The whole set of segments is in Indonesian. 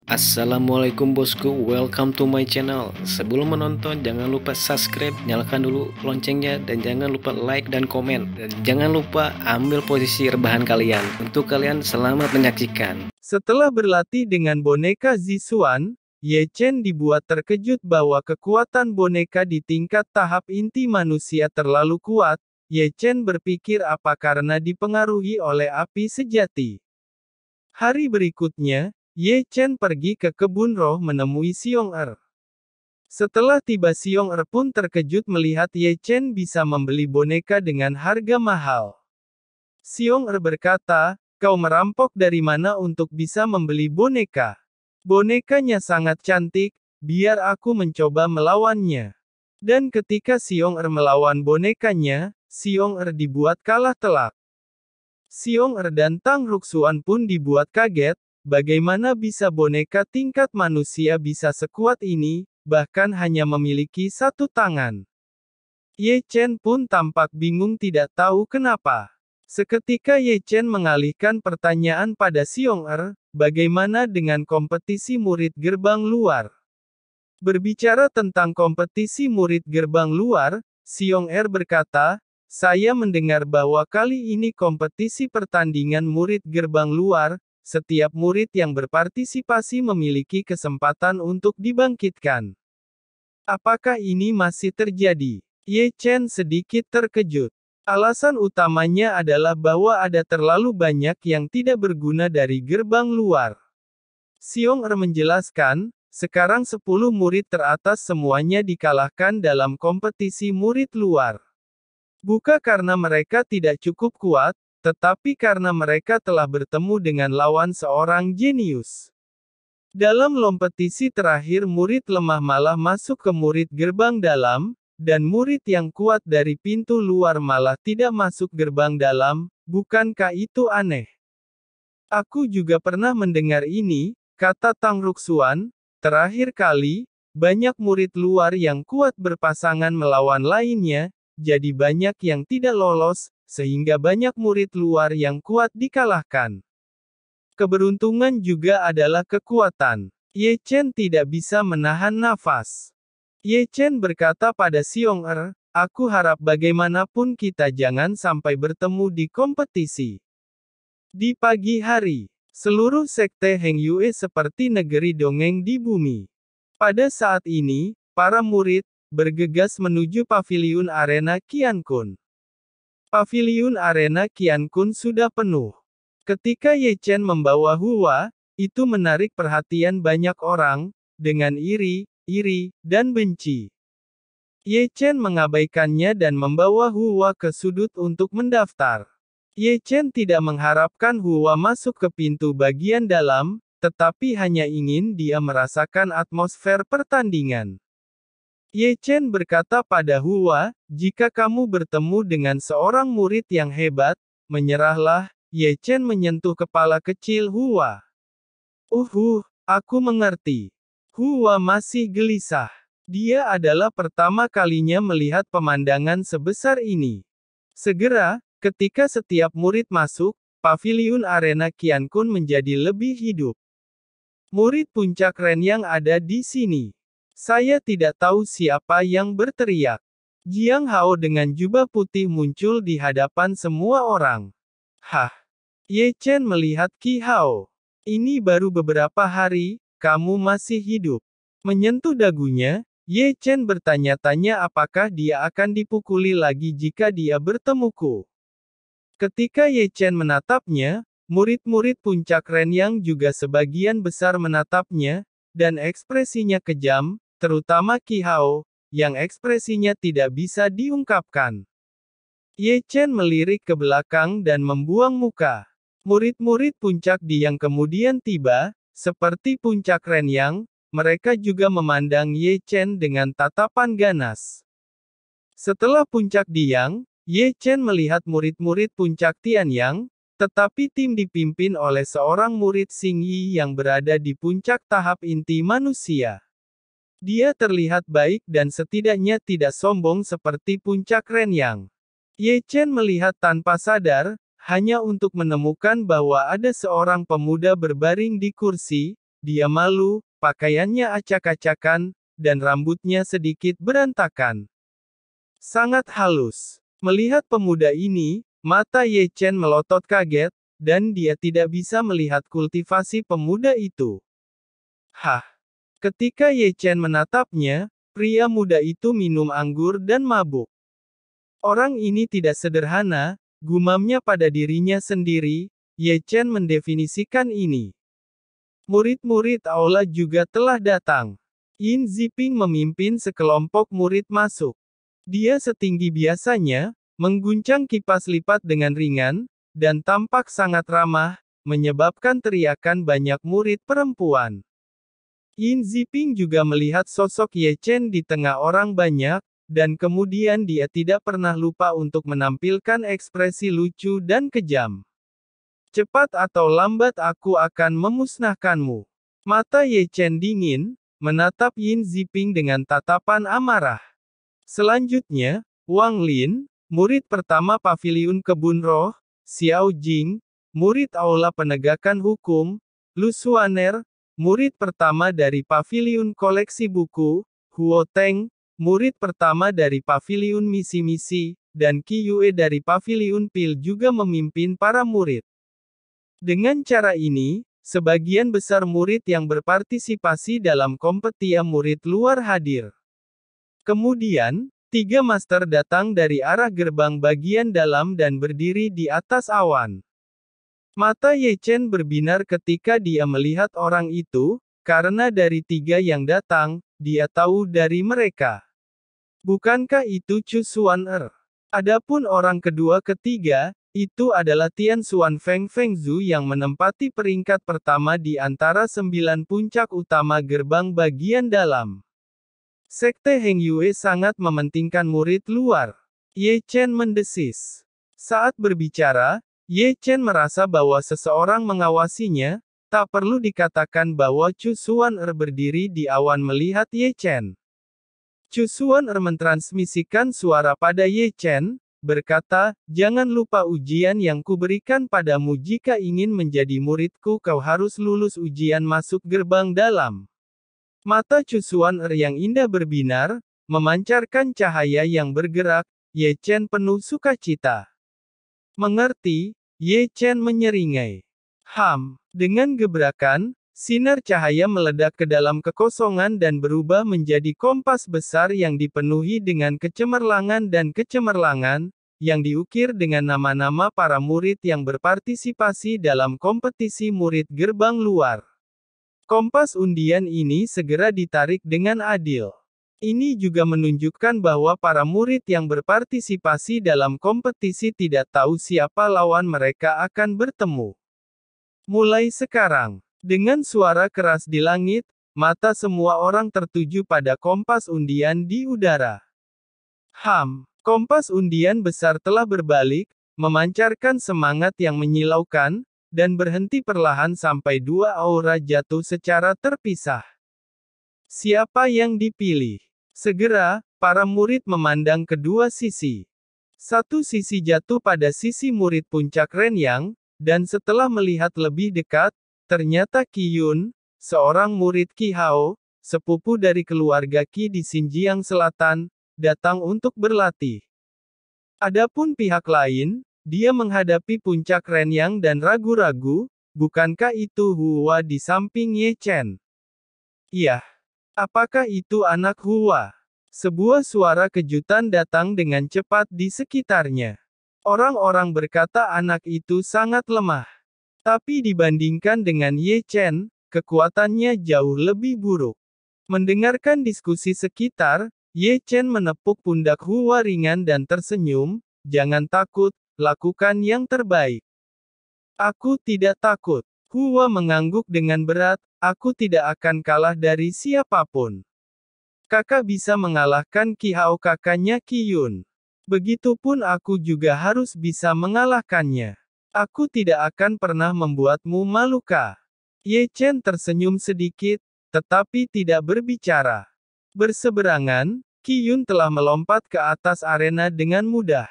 Assalamualaikum bosku, welcome to my channel. Sebelum menonton jangan lupa subscribe, nyalakan dulu loncengnya, dan jangan lupa like dan komen. Dan jangan lupa ambil posisi rebahan kalian. Untuk kalian selamat menyaksikan. Setelah berlatih dengan boneka Zixuan, Ye Chen dibuat terkejut bahwa kekuatan boneka di tingkat tahap inti manusia terlalu kuat. Ye Chen berpikir apa karena dipengaruhi oleh api sejati. Hari berikutnya, Ye Chen pergi ke kebun roh menemui Xiong Er. Setelah tiba Xiong Er pun terkejut melihat Ye Chen bisa membeli boneka dengan harga mahal. Xiong Er berkata, "Kau merampok dari mana untuk bisa membeli boneka? Bonekanya sangat cantik, biar aku mencoba melawannya." Dan ketika Xiong Er melawan bonekanya, Xiong Er dibuat kalah telak. Xiong Er dan Tang Ruxuan pun dibuat kaget, bagaimana bisa boneka tingkat manusia bisa sekuat ini, bahkan hanya memiliki satu tangan. Ye Chen pun tampak bingung tidak tahu kenapa. Seketika Ye Chen mengalihkan pertanyaan pada Xiong Er, bagaimana dengan kompetisi murid gerbang luar? Berbicara tentang kompetisi murid gerbang luar, Xiong Er berkata, "Saya mendengar bahwa kali ini kompetisi pertandingan murid gerbang luar, setiap murid yang berpartisipasi memiliki kesempatan untuk dibangkitkan. Apakah ini masih terjadi?" Ye Chen sedikit terkejut. Alasan utamanya adalah bahwa ada terlalu banyak yang tidak berguna dari gerbang luar. Xiong Er menjelaskan, sekarang 10 murid teratas semuanya dikalahkan dalam kompetisi murid luar. Bukan karena mereka tidak cukup kuat, tetapi karena mereka telah bertemu dengan lawan seorang jenius. Dalam kompetisi terakhir murid lemah malah masuk ke murid gerbang dalam, dan murid yang kuat dari pintu luar malah tidak masuk gerbang dalam, bukankah itu aneh? Aku juga pernah mendengar ini, kata Tang Ruxuan, terakhir kali, banyak murid luar yang kuat berpasangan melawan lainnya, jadi banyak yang tidak lolos, sehingga banyak murid luar yang kuat dikalahkan. Keberuntungan juga adalah kekuatan. Ye Chen tidak bisa menahan nafas. Ye Chen berkata pada Xiong Er, "Aku harap bagaimanapun kita jangan sampai bertemu di kompetisi." Di pagi hari, seluruh sekte Heng Yue seperti negeri dongeng di bumi. Pada saat ini, para murid bergegas menuju paviliun arena Qiankun. Paviliun arena Qiankun sudah penuh. Ketika Ye Chen membawa Hua, itu menarik perhatian banyak orang, dengan iri, dan benci. Ye Chen mengabaikannya dan membawa Hua ke sudut untuk mendaftar. Ye Chen tidak mengharapkan Hua masuk ke pintu bagian dalam, tetapi hanya ingin dia merasakan atmosfer pertandingan. Ye Chen berkata pada Hua, "Jika kamu bertemu dengan seorang murid yang hebat, menyerahlah." Ye Chen menyentuh kepala kecil Hua. Aku mengerti." Hua masih gelisah. Dia adalah pertama kalinya melihat pemandangan sebesar ini. Segera, ketika setiap murid masuk, paviliun arena Qiankun menjadi lebih hidup. Murid puncak Ren yang ada di sini. Saya tidak tahu siapa yang berteriak. Jiang Hao dengan jubah putih muncul di hadapan semua orang. Hah? Ye Chen melihat Qi Hao. "Ini baru beberapa hari, kamu masih hidup." Menyentuh dagunya, Ye Chen bertanya-tanya apakah dia akan dipukuli lagi jika dia bertemuku. Ketika Ye Chen menatapnya, murid-murid puncak Ren yang juga sebagian besar menatapnya, dan ekspresinya kejam, terutama Qi Hao, yang ekspresinya tidak bisa diungkapkan. Ye Chen melirik ke belakang dan membuang muka. Murid-murid puncak Di yang kemudian tiba, seperti puncak Ren yang, mereka juga memandang Ye Chen dengan tatapan ganas. Setelah puncak Di yang, Ye Chen melihat murid-murid puncak Tian Yang, tetapi tim dipimpin oleh seorang murid Xing Yi yang berada di puncak tahap inti manusia. Dia terlihat baik dan setidaknya tidak sombong seperti puncak Ren yang. Ye Chen melihat tanpa sadar, hanya untuk menemukan bahwa ada seorang pemuda berbaring di kursi, dia malu, pakaiannya acak-acakan, dan rambutnya sedikit berantakan. Sangat halus. Melihat pemuda ini, mata Ye Chen melotot kaget, dan dia tidak bisa melihat kultivasi pemuda itu. Hah! Ketika Ye Chen menatapnya, pria muda itu minum anggur dan mabuk. Orang ini tidak sederhana, gumamnya pada dirinya sendiri. Ye Chen mendefinisikan ini. Murid-murid aula juga telah datang. Yin Ziping memimpin sekelompok murid masuk. Dia setinggi biasanya, mengguncang kipas lipat dengan ringan, dan tampak sangat ramah, menyebabkan teriakan banyak murid perempuan. Yin Ziping juga melihat sosok Ye Chen di tengah orang banyak, dan kemudian dia tidak pernah lupa untuk menampilkan ekspresi lucu dan kejam. Cepat atau lambat aku akan memusnahkanmu. Mata Ye Chen dingin, menatap Yin Ziping dengan tatapan amarah. Selanjutnya, Wang Lin, murid pertama Paviliun Kebun Roh, Xiao Jing, murid Aula Penegakan Hukum, Lu Xuaner, murid pertama dari Paviliun Koleksi Buku, Huo Teng, murid pertama dari Paviliun Misi-Misi, dan Qi Yue dari Paviliun Pil juga memimpin para murid. Dengan cara ini, sebagian besar murid yang berpartisipasi dalam kompetisi murid luar hadir. Kemudian, 3 master datang dari arah gerbang bagian dalam dan berdiri di atas awan. Mata Ye Chen berbinar ketika dia melihat orang itu, karena dari 3 yang datang, dia tahu dari mereka. Bukankah itu Chu Xuan-er? Adapun orang kedua ketiga, itu adalah Tian Xuan Feng Fengzhu yang menempati peringkat pertama di antara 9 puncak utama gerbang bagian dalam. Sekte Heng Yue sangat mementingkan murid luar. Ye Chen mendesis. Saat berbicara, Ye Chen merasa bahwa seseorang mengawasinya, tak perlu dikatakan bahwa Chu Xuan-er berdiri di awan melihat Ye Chen. Chu Xuan-er mentransmisikan suara pada Ye Chen, berkata, "Jangan lupa ujian yang kuberikan padamu jika ingin menjadi muridku kau harus lulus ujian masuk gerbang dalam." Mata Chu Xuan-er yang indah berbinar, memancarkan cahaya yang bergerak. Ye Chen penuh sukacita. Mengerti, Ye Chen menyeringai. Dengan gebrakan, sinar cahaya meledak ke dalam kekosongan dan berubah menjadi kompas besar yang dipenuhi dengan kecemerlangan dan kecemerlangan, yang diukir dengan nama-nama para murid yang berpartisipasi dalam kompetisi murid gerbang luar. Kompas undian ini segera ditarik dengan adil. Ini juga menunjukkan bahwa para murid yang berpartisipasi dalam kompetisi tidak tahu siapa lawan mereka akan bertemu. Mulai sekarang, dengan suara keras di langit, mata semua orang tertuju pada kompas undian di udara. Kompas undian besar telah berbalik, memancarkan semangat yang menyilaukan, dan berhenti perlahan sampai 2 aura jatuh secara terpisah. Siapa yang dipilih? Segera, para murid memandang kedua sisi. Satu sisi jatuh pada sisi murid puncak Renyang, dan setelah melihat lebih dekat, ternyata Qi Yun, seorang murid Qi Hao, sepupu dari keluarga Qi di Xinjiang Selatan, datang untuk berlatih. Adapun pihak lain, dia menghadapi puncak Renyang dan ragu-ragu, bukankah itu Hua di samping Ye Chen? Iya. Apakah itu anak Hua? Sebuah suara kejutan datang dengan cepat di sekitarnya. Orang-orang berkata anak itu sangat lemah. Tapi dibandingkan dengan Ye Chen, kekuatannya jauh lebih buruk. Mendengarkan diskusi sekitar, Ye Chen menepuk pundak Hua ringan dan tersenyum, "Jangan takut, lakukan yang terbaik." "Aku tidak takut." Hua mengangguk dengan berat, "Aku tidak akan kalah dari siapapun. Kakak bisa mengalahkan Qi Hao kakaknya Qi Yun. Begitupun aku juga harus bisa mengalahkannya. Aku tidak akan pernah membuatmu malu kah?" Ye Chen tersenyum sedikit, tetapi tidak berbicara. Berseberangan, Qi Yun telah melompat ke atas arena dengan mudah.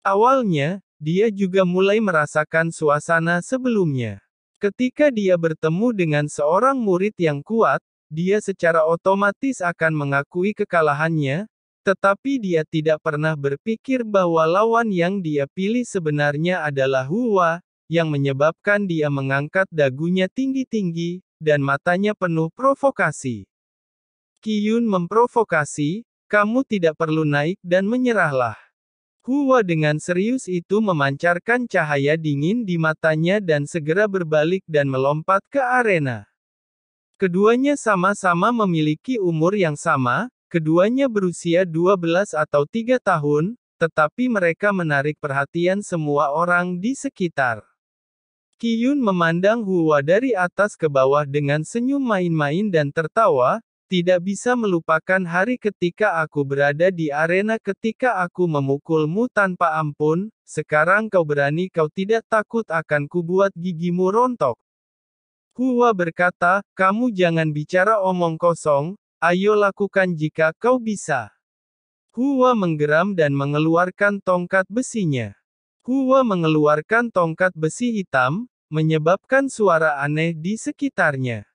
Awalnya, dia juga mulai merasakan suasana sebelumnya. Ketika dia bertemu dengan seorang murid yang kuat, dia secara otomatis akan mengakui kekalahannya, tetapi dia tidak pernah berpikir bahwa lawan yang dia pilih sebenarnya adalah Hua, yang menyebabkan dia mengangkat dagunya tinggi-tinggi, dan matanya penuh provokasi. Qiyun memprovokasi, kamu tidak perlu naik dan menyerahlah. Hua dengan serius itu memancarkan cahaya dingin di matanya dan segera berbalik dan melompat ke arena. Keduanya sama-sama memiliki umur yang sama, keduanya berusia 12 atau 3 tahun, tetapi mereka menarik perhatian semua orang di sekitar. Qiyun memandang Hua dari atas ke bawah dengan senyum main-main dan tertawa, tidak bisa melupakan hari ketika aku berada di arena ketika aku memukulmu tanpa ampun, sekarang kau berani kau tidak takut akan kubuat gigimu rontok. Hua berkata, kamu jangan bicara omong kosong, ayo lakukan jika kau bisa. Hua menggeram dan mengeluarkan tongkat besinya. Hua mengeluarkan tongkat besi hitam, menyebabkan suara aneh di sekitarnya.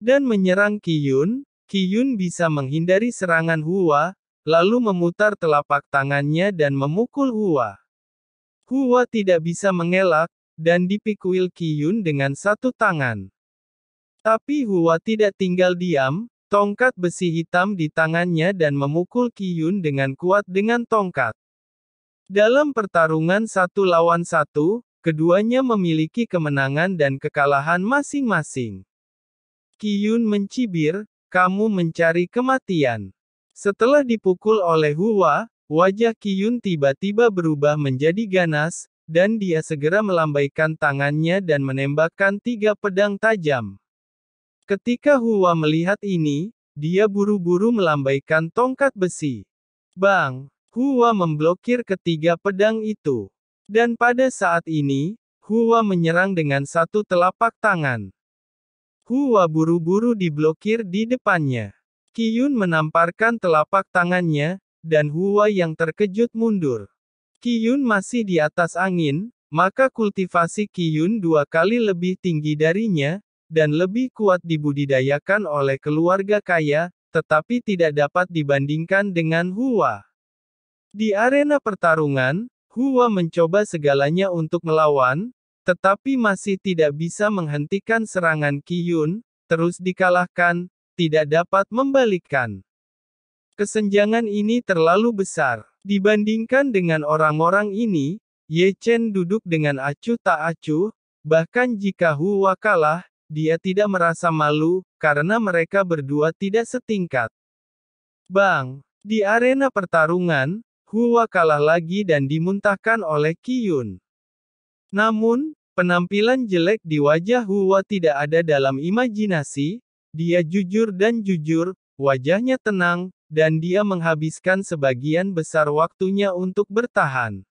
Dan menyerang Qiyun, Qiyun bisa menghindari serangan Hua, lalu memutar telapak tangannya dan memukul Hua. Hua tidak bisa mengelak, dan dipikul Qiyun dengan satu tangan. Tapi Hua tidak tinggal diam, tongkat besi hitam di tangannya dan memukul Qiyun dengan kuat dengan tongkat. Dalam pertarungan 1 lawan 1, keduanya memiliki kemenangan dan kekalahan masing-masing. Qiyun mencibir, kamu mencari kematian. Setelah dipukul oleh Hua, wajah Qiyun tiba-tiba berubah menjadi ganas, dan dia segera melambaikan tangannya dan menembakkan 3 pedang tajam. Ketika Hua melihat ini, dia buru-buru melambaikan tongkat besi. Bang! Hua memblokir ketiga pedang itu. Dan pada saat ini, Hua menyerang dengan satu telapak tangan. Hua buru-buru diblokir di depannya. Qiyun menamparkan telapak tangannya, dan Hua yang terkejut mundur. Qiyun masih di atas angin, maka kultivasi Qiyun 2 kali lebih tinggi darinya, dan lebih kuat dibudidayakan oleh keluarga kaya, tetapi tidak dapat dibandingkan dengan Hua. Di arena pertarungan, Hua mencoba segalanya untuk melawan, tetapi masih tidak bisa menghentikan serangan Qiyun, terus dikalahkan, tidak dapat membalikkan. Kesenjangan ini terlalu besar. Dibandingkan dengan orang-orang ini, Ye Chen duduk dengan acuh tak acuh, bahkan jika Hua kalah, dia tidak merasa malu, karena mereka berdua tidak setingkat. Bang! Di arena pertarungan, Hua kalah lagi dan dimuntahkan oleh Qiyun. Namun, penampilan jelek di wajah Hua tidak ada dalam imajinasi, dia jujur dan jujur, wajahnya tenang, dan dia menghabiskan sebagian besar waktunya untuk bertahan.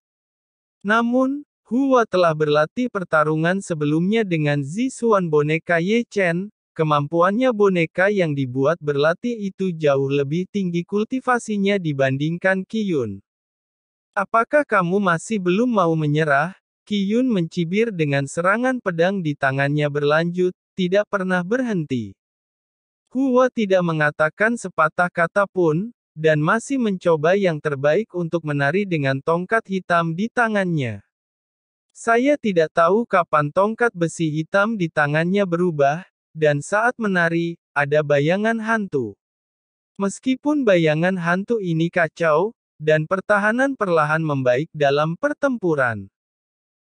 Namun, Hua telah berlatih pertarungan sebelumnya dengan Zisuan boneka Ye Chen, kemampuannya boneka yang dibuat berlatih itu jauh lebih tinggi kultivasinya dibandingkan Qiyun. Apakah kamu masih belum mau menyerah? Qiyun mencibir dengan serangan pedang di tangannya berlanjut, tidak pernah berhenti. Hua tidak mengatakan sepatah kata pun, dan masih mencoba yang terbaik untuk menari dengan tongkat hitam di tangannya. Saya tidak tahu kapan tongkat besi hitam di tangannya berubah, dan saat menari, ada bayangan hantu. Meskipun bayangan hantu ini kacau, dan pertahanan perlahan membaik dalam pertempuran.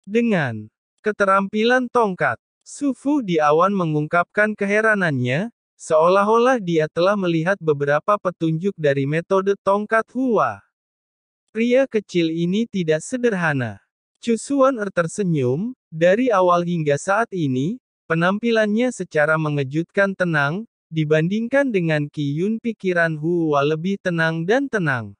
Dengan keterampilan tongkat, Su Fu di awan mengungkapkan keheranannya, seolah-olah dia telah melihat beberapa petunjuk dari metode tongkat Hua. Pria kecil ini tidak sederhana. Chu Xuan tersenyum, dari awal hingga saat ini, penampilannya secara mengejutkan tenang, dibandingkan dengan Qiyun pikiran Hua lebih tenang dan tenang.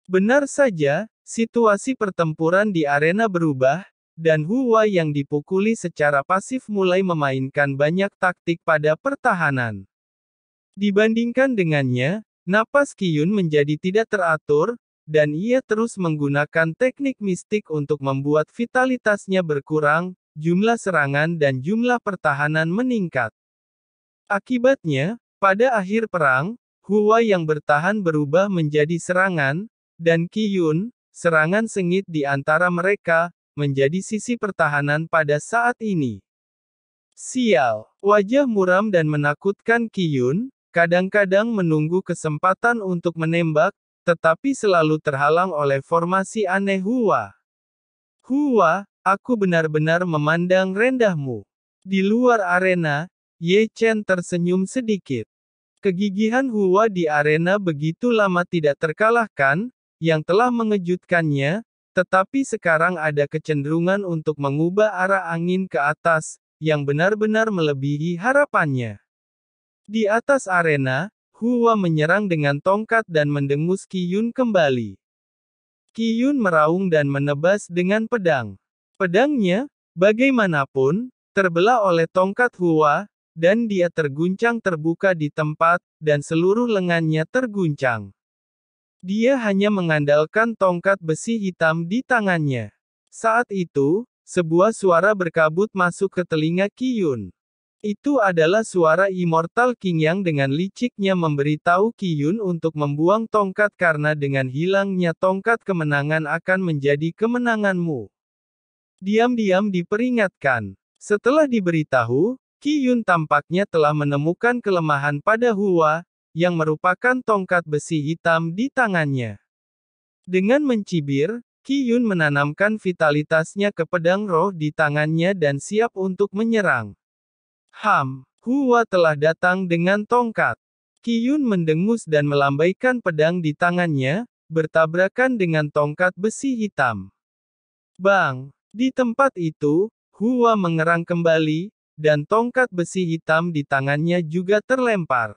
Benar saja, situasi pertempuran di arena berubah, dan Hua yang dipukuli secara pasif mulai memainkan banyak taktik pada pertahanan. Dibandingkan dengannya, napas Qiyun menjadi tidak teratur, dan ia terus menggunakan teknik mistik untuk membuat vitalitasnya berkurang, jumlah serangan dan jumlah pertahanan meningkat. Akibatnya, pada akhir perang, Hua yang bertahan berubah menjadi serangan, dan Qiyun, serangan sengit di antara mereka, menjadi sisi pertahanan pada saat ini. Sial, wajah muram dan menakutkan Qiyun, kadang-kadang menunggu kesempatan untuk menembak, tetapi selalu terhalang oleh formasi aneh Hua. Hua, aku benar-benar memandang rendahmu. Di luar arena, Ye Chen tersenyum sedikit. Kegigihan Hua di arena begitu lama tidak terkalahkan, yang telah mengejutkannya, tetapi sekarang ada kecenderungan untuk mengubah arah angin ke atas, yang benar-benar melebihi harapannya. Di atas arena, Hua menyerang dengan tongkat dan mendengus Qiyun kembali. Qiyun meraung dan menebas dengan pedang. Pedangnya, bagaimanapun, terbelah oleh tongkat Hua, dan dia terguncang terbuka di tempat, dan seluruh lengannya terguncang. Dia hanya mengandalkan tongkat besi hitam di tangannya. Saat itu, sebuah suara berkabut masuk ke telinga Qiyun. Itu adalah suara Immortal King yang dengan liciknya memberitahu Qiyun untuk membuang tongkat karena dengan hilangnya tongkat kemenangan akan menjadi kemenanganmu. Diam-diam diperingatkan. Setelah diberitahu, Qiyun tampaknya telah menemukan kelemahan pada Hua, yang merupakan tongkat besi hitam di tangannya. Dengan mencibir, Qiyun menanamkan vitalitasnya ke pedang roh di tangannya dan siap untuk menyerang. Hua telah datang dengan tongkat. Qiyun mendengus dan melambaikan pedang di tangannya, bertabrakan dengan tongkat besi hitam. Bang! Di tempat itu, Hua mengerang kembali, dan tongkat besi hitam di tangannya juga terlempar.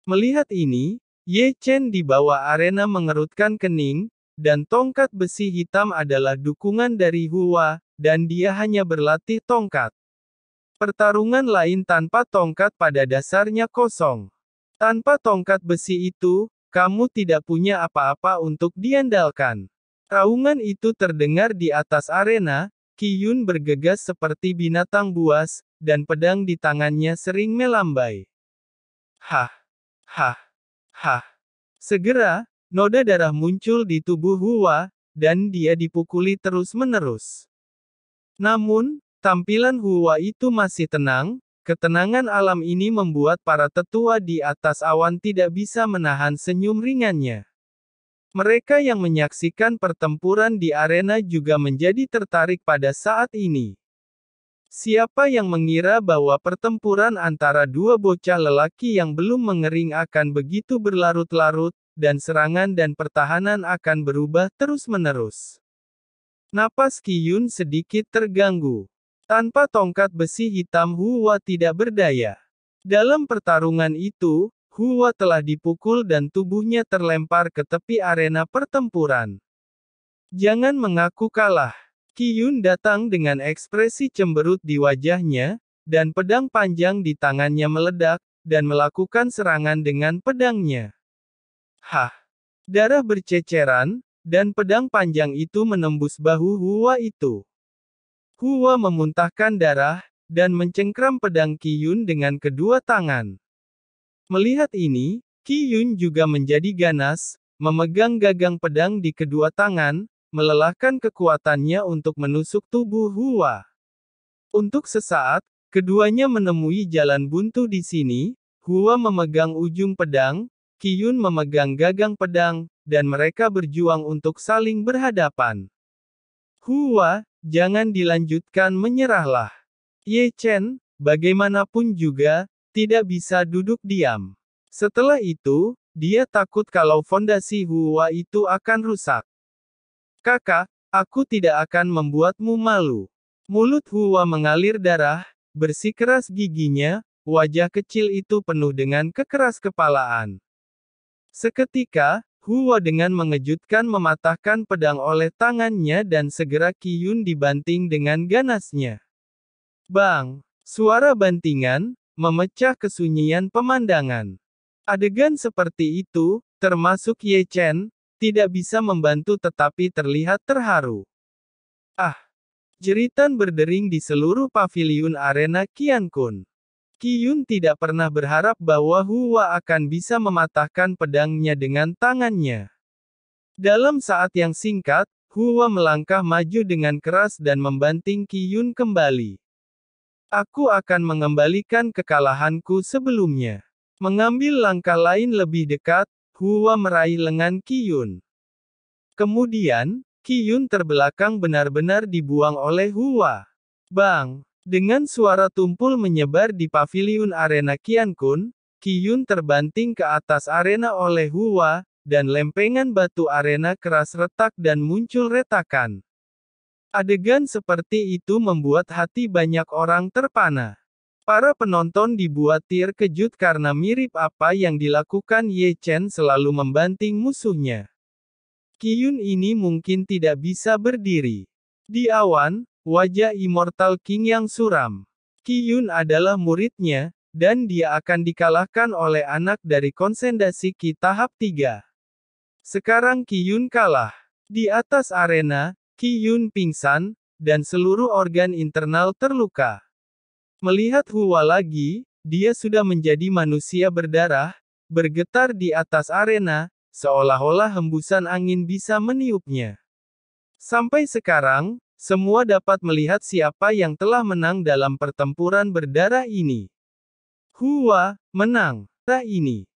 Melihat ini, Ye Chen di bawah arena mengerutkan kening, dan tongkat besi hitam adalah dukungan dari Hua, dan dia hanya berlatih tongkat. Pertarungan lain tanpa tongkat pada dasarnya kosong. Tanpa tongkat besi itu, kamu tidak punya apa-apa untuk diandalkan. Raungan itu terdengar di atas arena, Qiyun bergegas seperti binatang buas, dan pedang di tangannya sering melambai. Hah! Hah! Hah! Segera, noda darah muncul di tubuh Hua, dan dia dipukuli terus-menerus. Namun, tampilan Hua itu masih tenang, ketenangan alam ini membuat para tetua di atas awan tidak bisa menahan senyum ringannya. Mereka yang menyaksikan pertempuran di arena juga menjadi tertarik pada saat ini. Siapa yang mengira bahwa pertempuran antara dua bocah lelaki yang belum mengering akan begitu berlarut-larut, dan serangan dan pertahanan akan berubah terus-menerus. Napas Qiyun sedikit terganggu. Tanpa tongkat besi hitam Hua tidak berdaya. Dalam pertarungan itu, Hua telah dipukul dan tubuhnya terlempar ke tepi arena pertempuran. Jangan mengaku kalah. Qiyun datang dengan ekspresi cemberut di wajahnya, dan pedang panjang di tangannya meledak, dan melakukan serangan dengan pedangnya. Hah! Darah berceceran, dan pedang panjang itu menembus bahu Hua itu. Hua memuntahkan darah, dan mencengkram pedang Qiyun dengan kedua tangan. Melihat ini, Qiyun juga menjadi ganas, memegang gagang pedang di kedua tangan, melelahkan kekuatannya untuk menusuk tubuh Hua. Untuk sesaat, keduanya menemui jalan buntu di sini. Hua memegang ujung pedang, Qiyun memegang gagang pedang, dan mereka berjuang untuk saling berhadapan. Hua, jangan dilanjutkan, menyerahlah. Ye Chen, bagaimanapun juga, tidak bisa duduk diam. Setelah itu, dia takut kalau fondasi Hua itu akan rusak. Kakak, aku tidak akan membuatmu malu. Mulut Hua mengalir darah, bersikeras giginya, wajah kecil itu penuh dengan kekeraskepalaan. Seketika, Hua dengan mengejutkan mematahkan pedang oleh tangannya dan segera Qiyun dibanting dengan ganasnya. Bang! Suara bantingan memecah kesunyian pemandangan. Adegan seperti itu, termasuk Ye Chen, tidak bisa membantu tetapi terlihat terharu. Ah! Jeritan berdering di seluruh paviliun arena Qiankun. Qiyun tidak pernah berharap bahwa Hua akan bisa mematahkan pedangnya dengan tangannya. Dalam saat yang singkat, Hua melangkah maju dengan keras dan membanting Qiyun kembali. Aku akan mengembalikan kekalahanku sebelumnya. Mengambil langkah lain lebih dekat, Hua meraih lengan Qiyun. Kemudian, Qiyun terbelakang benar-benar dibuang oleh Hua. Bang! Dengan suara tumpul menyebar di paviliun arena Qiankun, Qiyun terbanting ke atas arena oleh Hua, dan lempengan batu arena keras retak dan muncul retakan. Adegan seperti itu membuat hati banyak orang terpana. Para penonton dibuat terkejut karena mirip apa yang dilakukan Ye Chen selalu membanting musuhnya. Qiyun ini mungkin tidak bisa berdiri. Di awan, wajah Immortal King yang suram. Qiyun adalah muridnya, dan dia akan dikalahkan oleh anak dari konsentrasi Qi tahap 3. Sekarang Qiyun kalah. Di atas arena, Qiyun pingsan, dan seluruh organ internal terluka. Melihat Hua lagi, dia sudah menjadi manusia berdarah, bergetar di atas arena, seolah-olah hembusan angin bisa meniupnya. Sampai sekarang, semua dapat melihat siapa yang telah menang dalam pertempuran berdarah ini. Hua menang. Ini